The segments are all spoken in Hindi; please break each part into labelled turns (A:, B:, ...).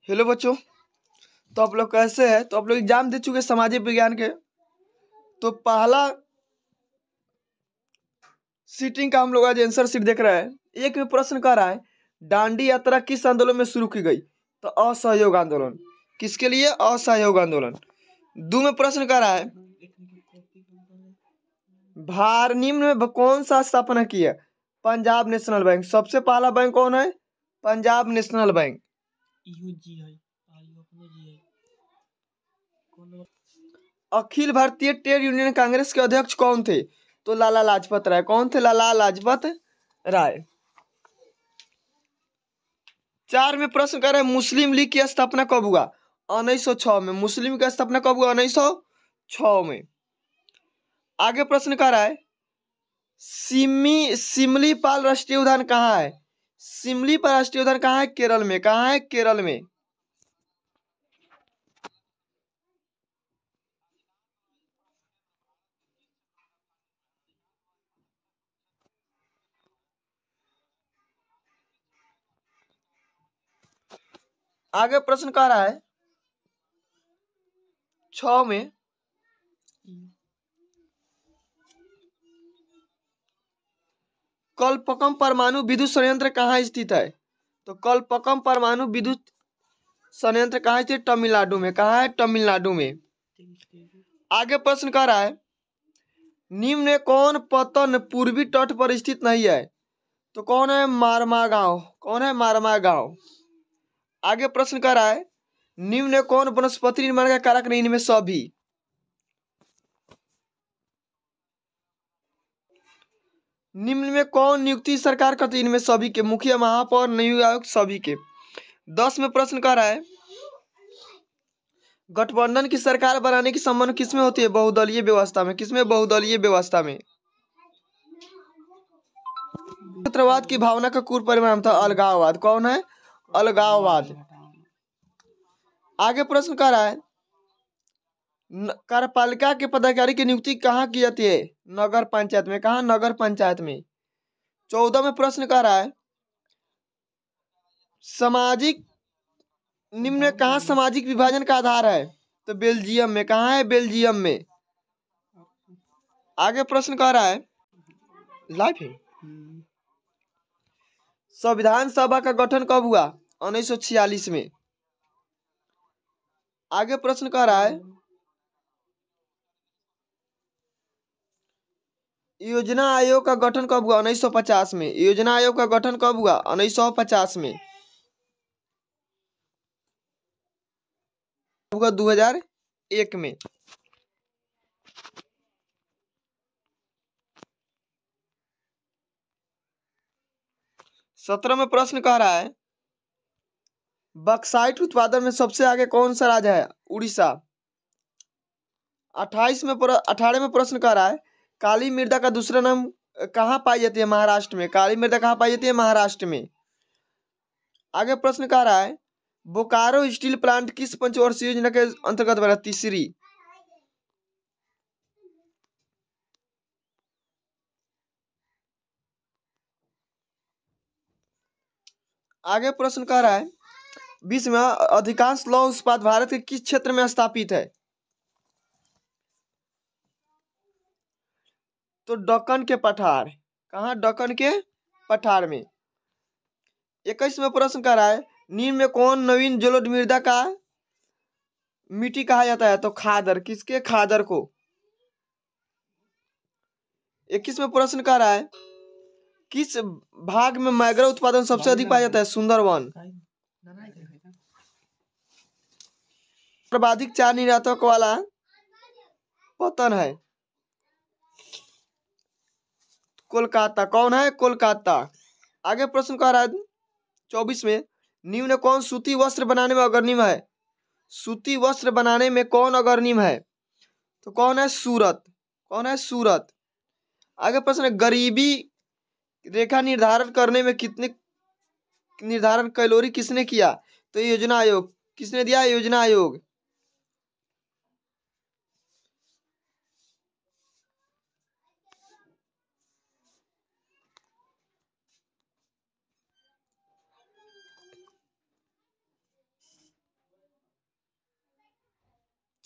A: हेलो बच्चों। तो आप लोग कैसे हैं? तो आप लोग एग्जाम दे चुके सामाजिक विज्ञान के। तो पहला सीटिंग का हम लोग आज आंसर शीट देख रहे हैं। एक में प्रश्न कर रहा है, दांडी यात्रा किस आंदोलन में शुरू की गई? तो असहयोग आंदोलन। किसके लिए? असहयोग आंदोलन। दो में प्रश्न कर रहा है, भार निम्न में कौन सा स्थापना की है? Punjab national bank. सबसे पहला बैंक कौन है? Punjab national bank. Akhil Bharatiya trade union Congress के अध्यक्ष कौन थे? तो लाला लाजपत राय। कौन थे? लाला लाजपत राय। 4 में प्रश्न कर रहे हैं, मुस्लिम लीग की स्थापना कब हुआ? 1906 में। मुस्लिम की स्थापना कब हुआ? 1906 में। आगे प्रश्न कर रहा है, सिमलीपाल राष्ट्रीय उद्यान कहाँ है? सिमलीपाल राष्ट्रीय उद्यान कहाँ है? केरल में। कहाँ है? केरल में। आगे प्रश्न कर रहा है 6 में, कलपक्कम परमाणु विद्युत संयंत्र कहाँ स्थित है? तो कलपक्कम परमाणु विद्युत संयंत्र कहाँ स्थित? तमिलनाडु में। कहाँ है? तमिलनाडु में। आगे प्रश्न कर रहा है, निम्न में कौन पतन पूर्वी तट पर स्थित नहीं है? तो कौन है? मारमा गांव। कौन है? मारमा गांव। आगे प्रश्न कर रहा है, निम्न में कौन वनस्पति निर्माण का कारक नहीं? इनमें सभी। निम्न में कौन नियुक्ति सरकार करती है? इनमें सभी के। मुखिया, महापौर, नियुक्त आयोग, सभी के। 10 में प्रश्न कर रहा है, गठबंधन की सरकार बनाने की संबंध किसमें होती है? बहुदलीय व्यवस्था में। किसमें? बहुदलीय व्यवस्था में। क्षेत्रवाद की भावना का पूर्व परिणाम था अलगाववाद। कौन है? अलगाववाद। आगे प्रश्न कर रहा है, कार्यपालिका के पदाधिकारी की नियुक्ति कहाँ की जाती है? नगर पंचायत में। कहाँ? नगर पंचायत में। 14 में प्रश्न कर रहा है, सामाजिक निम्न में कहाँ सामाजिक विभाजन का आधार है? तो बेल्जियम में। कहाँ है? बेल्जियम में। आगे प्रश्न कर रहा है, लाइव है, संविधान सभा का गठन कब हुआ? 1946 में। आगे प्रश्न कर रहा है, योजना आयोग का गठन कब हुआ? 1950 में। योजना आयोग का गठन कब हुआ? 1950 में। हुआ 2001 में। 17 में प्रश्न कह रहा है, बक्साइट उत्पादन में सबसे आगे कौन सा राज्य है? उड़ीसा। 18 में प्रश्न कर रहा है, काली मृदा का दूसरा नाम कहाँ पाई जाती है? महाराष्ट्र में। काली मृदा कहाँ पाई जाती है? महाराष्ट्र में। आगे प्रश्न कर रहा है, बोकारो स्टील प्लांट किस पंचवर्षीय योजना के अंतर्गत बना? तीसरी। आगे प्रश्न कर रहा है, विश्व में अधिकांश लौह इस्पात भारत के किस क्षेत्र में स्थापित है? तो दक्कन के पठार। कहाँ? दक्कन के पठार में। 21 में प्रश्न कर रहा है, निम्न में कौन नवीन जलोढ़ मृदा का मिट्टी कहा जाता है? तो खादर। किसके? खादर को। 21 में प्रश्न कर रहा है, किस भाग में मैंग्रोव उत्पादन सबसे अधिक पाया जाता है? सुंदरवन। सर्वाधिक 4 निर्यातक वाला पतन है कोलकाता। कौन है? कोलकाता। आगे प्रश्न कर रहा है 24 में, निम्न कौन सूती वस्त्र बनाने में अग्रणी है? सूती वस्त्र बनाने में कौन अग्रणी है? तो कौन है? सूरत। कौन है? सूरत। आगे प्रश्न है, गरीबी रेखा निर्धारण करने में कितने निर्धारण कैलोरी किसने किया? तो योजना आयोग। किसने दिया? योजना आयोग।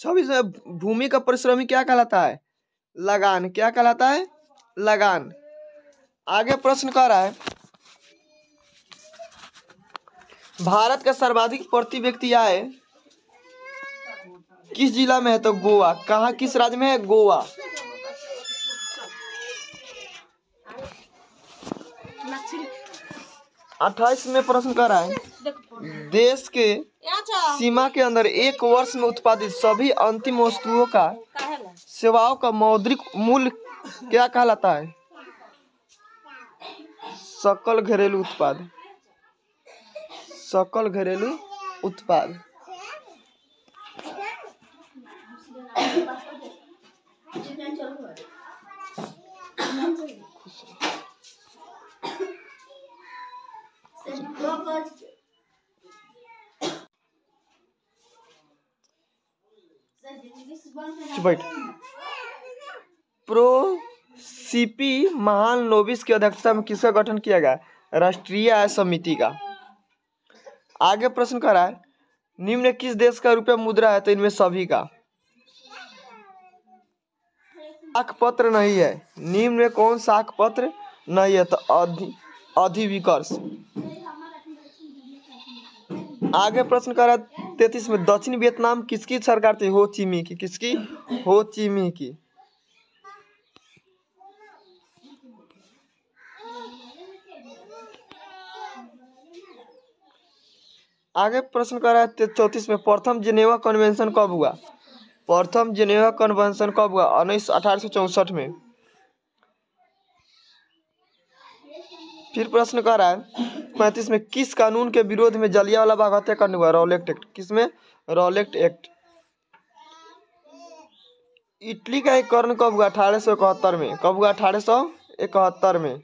A: 26 में भूमि का परिश्रमी क्या कहलाता है? लगान। क्या कहलाता है? लगान। आगे प्रश्न कह रहा है भारत का सर्वाधिक प्रति व्यक्ति आय किस जिला में है? तो गोवा। कहाँ, किस राज्य में है? गोवा। 28 में प्रश्न कर रहा है देश के सीमा के अंदर एक वर्ष में उत्पादित सभी अंतिम वस्तुओं का सेवाओं का मौद्रिक मूल्य क्या कहलाता है? सकल घरेलू उत्पाद। सकल घरेलू उत्पाद। बैठ। प्रोसिपी महालनोबिस की अध्यक्षता में किसका गठन किया गया? राष्ट्रीय आय समिति का। आगे प्रश्न कर रहा है निम्न किस देश का रुपया मुद्रा है? तो इनमें सभी का। साख पत्र नहीं है। निम्न में कौन साख पत्र नहीं है? तो अधिविकर्ष। आगे प्रश्न कर रहा है 33 में दक्षिण वियतनाम किसकी सरकार थी? हो ची मिन्ह की। किसकी? हो ची मिन्ह की। आगे प्रश्न कर रहा है 34 में प्रथम जिनेवा कन्वेंशन कब हुआ? प्रथम जिनेवा कन्वेंशन कब हुआ? 1864 में। फिर प्रश्न कर रहा है 35 में किस कानून के विरोध में जलियांवाला बाग हत्याकांड हुआ? Rowlatt Act. किसमें? Rowlatt Act. इटली का एकीकरण कब हुआ? 1871 में। कब हुआ? 1871 में।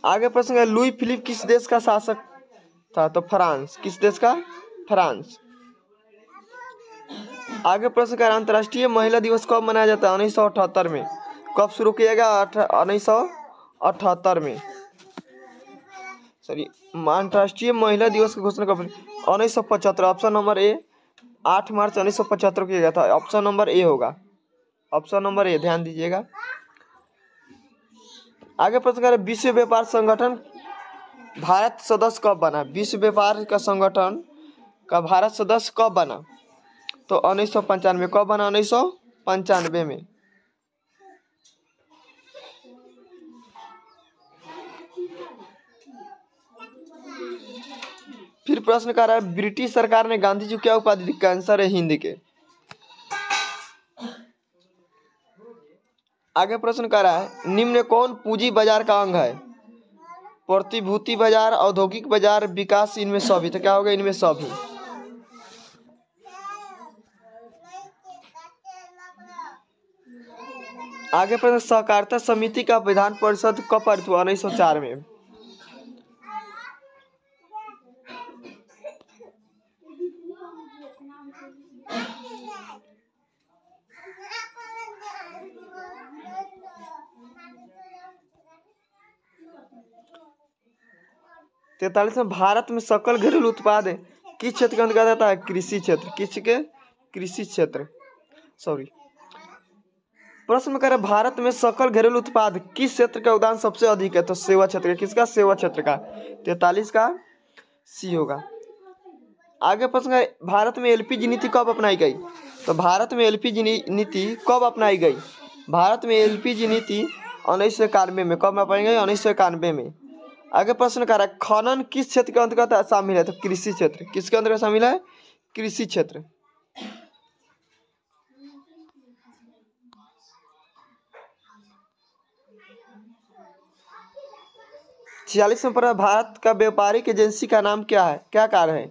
A: आगे प्रश्न है लुई फिलिप किस देश का शासक था? तो फ्रांस। किस देश का? फ्रांस। आगे प्रश्न का अंतर्राष्ट्रीय महिला दिवस कब मनाया जाता है? 1978 में। कब शुरू किया गया? 1978 में। सॉरी, अंतर्राष्ट्रीय महिला दिवस की घोषणा कब? 1975। ऑप्शन नंबर ए 8 मार्च 1975 किया गया था। ऑप्शन नंबर ए होगा। ऑप्शन नंबर ए, ध्यान दीजिएगा। आगे प्रश्न कर विश्व व्यापार संगठन भारत सदस्य कब बना? विश्व व्यापार का संगठन का भारत सदस्य कब बना? तो 1995। कब बना? 1995 में। फिर प्रश्न कर रहा है ब्रिटिश सरकार ने गांधी जी को क्या उपाधि दी? कैंसर है हिंद के। आगे प्रश्न कर रहा है निम्न में कौन पूंजी बाजार का अंग है? प्रतिभूति बाजार, औद्योगिक बाजार, विकास, इनमें सभी। तो क्या होगा? इनमें सभी। आगे प्रश्न सहकारिता समिति का विधान परिषद कब पारित हुआ? 1904 में। तैतालीस में भारत में सकल घरेलू उत्पाद किस क्षेत्र के अंतर्गत आता है? कृषि क्षेत्र। किसके? कृषि क्षेत्र। सॉरी, प्रश्न में कह रहे भारत में सकल घरेलू उत्पाद किस क्षेत्र का योगदान सबसे अधिक है? तो सेवा क्षेत्र का। किसका? सेवा क्षेत्र का। 43 का सी होगा। आगे प्रश्न है भारत में एलपीजी नीति कब अपनाई गई? तो भारत में एलपीजी नीति कब अपनाई गई? भारत में एलपीजी नीति 1991 में। कब अपनाई गई? 1991 में। आगे प्रश्न कर रहा है खनन किस क्षेत्र के अंतर्गत शामिल है? तो कृषि क्षेत्र। किसके अंतर्गत शामिल है? कृषि क्षेत्र। छियालीस में पढ़ा भारत का व्यापारिक एजेंसी का नाम क्या है? क्या कार्य है?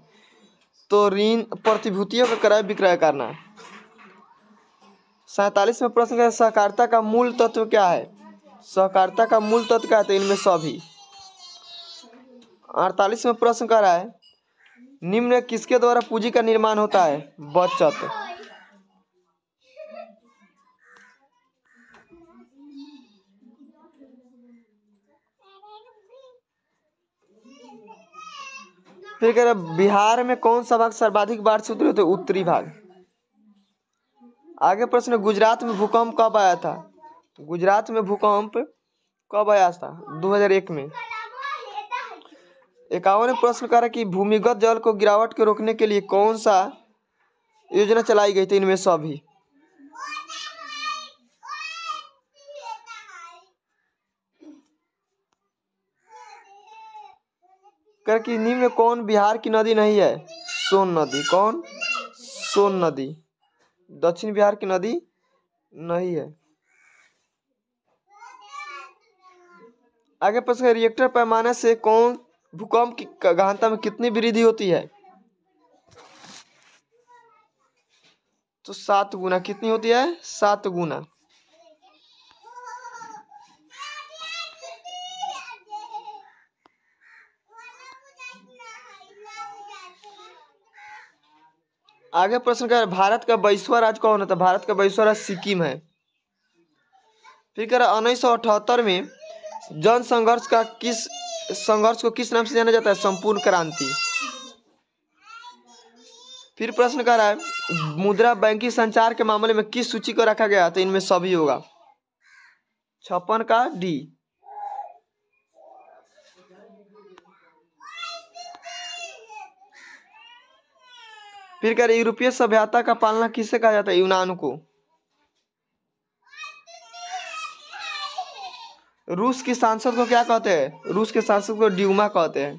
A: तो ऋण प्रतिभूतियों का क्रय विक्रय करना। 47 में प्रश्न है सहकारिता का मूल तत्व क्या है? सहकारिता का मूल तत्व क्या है? तो इनमें सभी। 48 में प्रश्न कर रहा है निम्न किसके द्वारा पूंजी का निर्माण होता है? बचत। फिर कह रहा बिहार में कौन सा भाग सर्वाधिक बाढ़ से उत्तरी, तो उत्तरी भाग। आगे प्रश्न, गुजरात में भूकंप कब आया था? गुजरात में भूकंप कब आया था? 2001 में। 51 प्रश्न कर रहा कि भूमिगत जल को गिरावट के रोकने के लिए कौन सा योजना चलाई गई थी इनमें सभी? कर कि निम्न में कौन बिहार की नदी नहीं है? सोन नदी। कौन? सोन नदी। दक्षिण बिहार की नदी नहीं है। आगे प्रश्न, रिएक्टर पैमाने से कौन भूकंप की गहनता में कितनी वृद्धि होती है? तो 7 गुना। कितनी होती है? 7 गुना। आगे प्रश्न क्या है, भारत का 22वां राज्य कौन है? तो भारत का 22वां राज्य सिक्किम है। फिर कह रहा 1978 में जन संघर्ष को किस नाम से जाना जाता है? संपूर्ण क्रांति। फिर प्रश्न कर रहा है मुद्रा बैंकिंग संचार के मामले में किस सूची को रखा गया? तो इनमें सभी होगा। 56 का डी। फिर कह रहे यूरोपीय सभ्यता का पालना किसे कहा जाता है? यूनान को। रूस की सांसद को क्या कहते हैं? रूस के सांसद को ड्यूमा कहते हैं।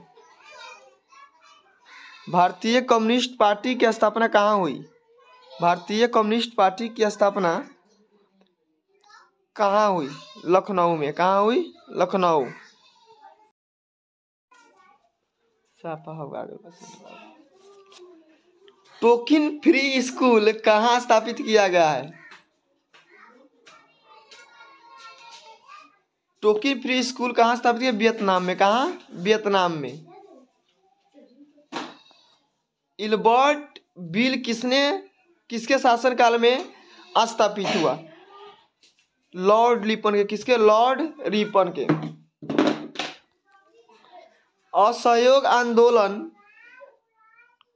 A: भारतीय कम्युनिस्ट पार्टी की स्थापना कहाँ हुई? भारतीय कम्युनिस्ट पार्टी की स्थापना कहाँ हुई? लखनऊ में। कहाँ हुई? लखनऊ। टोकिन फ्री स्कूल कहाँ स्थापित किया गया है? टोकिन फ्री स्कूल कहाँ स्थापित किया? वियतनाम में। कहाँ? वियतनाम में। इल्बर्ट बिल किसके शासनकाल में स्थापित हुआ? लॉर्ड रिपन के। किसके? लॉर्ड रिपन के। असहयोग आंदोलन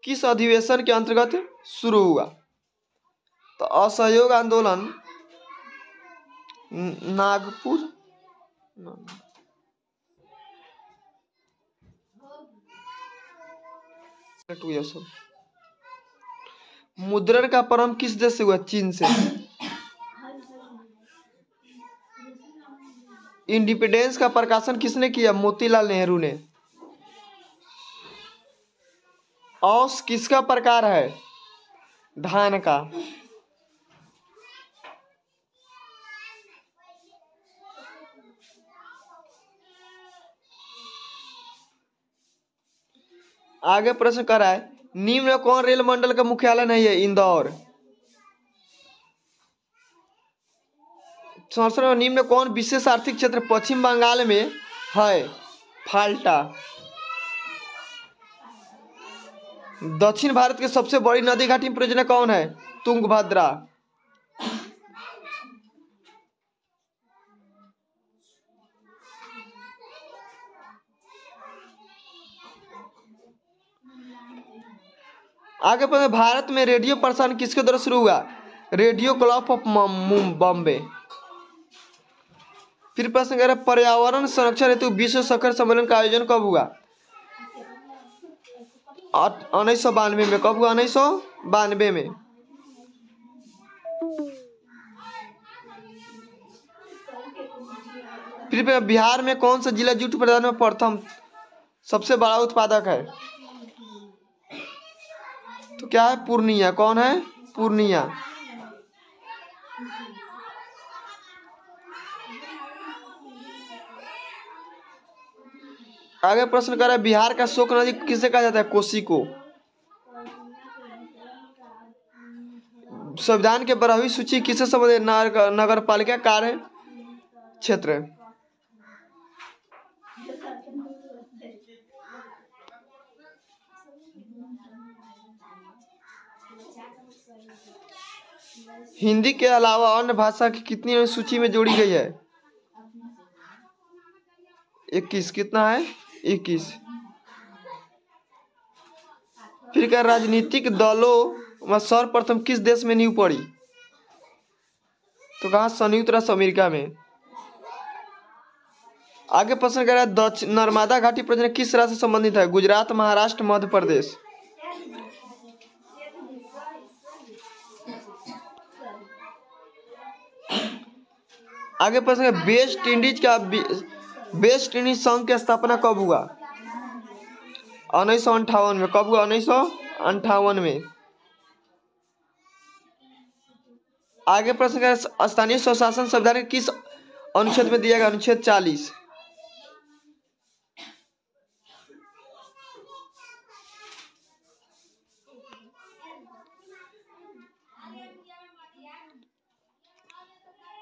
A: किस अधिवेशन के अंतर्गत शुरू हुआ? तो असहयोग आंदोलन नागपुर मुद्रण का प्रारंभ किस देश से हुआ? चीन से। इंडिपेंडेंस का प्रकाशन किसने किया? मोतीलाल नेहरू ने। औस किसका प्रकार है? धान का। आगे प्रश्न कर रहा है निम्न में कौन रेल मंडल का मुख्यालय नहीं है? इंदौर। निम्न में कौन विशेष आर्थिक क्षेत्र पश्चिम बंगाल में है? फाल्टा। दक्षिण भारत की सबसे बड़ी नदी घाटी परियोजना कौन है? तुंगभद्रा। आगे पर भारत में रेडियो प्रसारण किसके द्वारा शुरू हुआ? Radio club of Bombay. फिर प्रश्न कह रहा पर्यावरण संरक्षण हेतु विश्व शिखर सम्मेलन का आयोजन कब हुआ? 1992 में। कब हुआ? 1992 में। फिर बिहार में कौन सा जिला जूट उत्पादन में प्रथम सबसे बड़ा उत्पादक है? तो क्या है? पूर्णिया। कौन है? पूर्णिया। आगे प्रश्न कर रहा है बिहार का शोक नदी किसे कहा जाता है? कोसी को। संविधान के 12वीं सूची किसे संबंधित? नगर पालिका कार्य क्षेत्र। हिंदी के अलावा अन्य भाषा की कितनी सूची में जोड़ी गई है? 21। कितना है? 21। अफ्रीका राजनीतिक दलों में सर्वप्रथम किस देश में नींव पड़ी? तो कहा संयुक्त राष्ट्र अमेरिका में। आगे प्रश्न कह रहा है दक्षिण नर्मदा घाटी परियोजना किस राज्य से संबंधित है? गुजरात, महाराष्ट्र, मध्य प्रदेश। आगे प्रश्न है वेस्ट इंडीज संघ की स्थापना कब हुआ? 1958 में। कब हुआ? 1958 में। आगे प्रश्न है स्थानीय स्वशासन संविधान के किस अनुच्छेद में दिया गया? अनुच्छेद 40।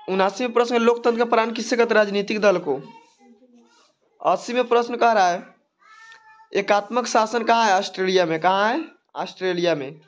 A: उनासी में प्रश्न लोकतंत्र का प्राण किससे कहते? राजनीतिक दल को। 80 में प्रश्न कह रहा है एकात्मक शासन कहाँ है? ऑस्ट्रेलिया में। कहाँ है? ऑस्ट्रेलिया में।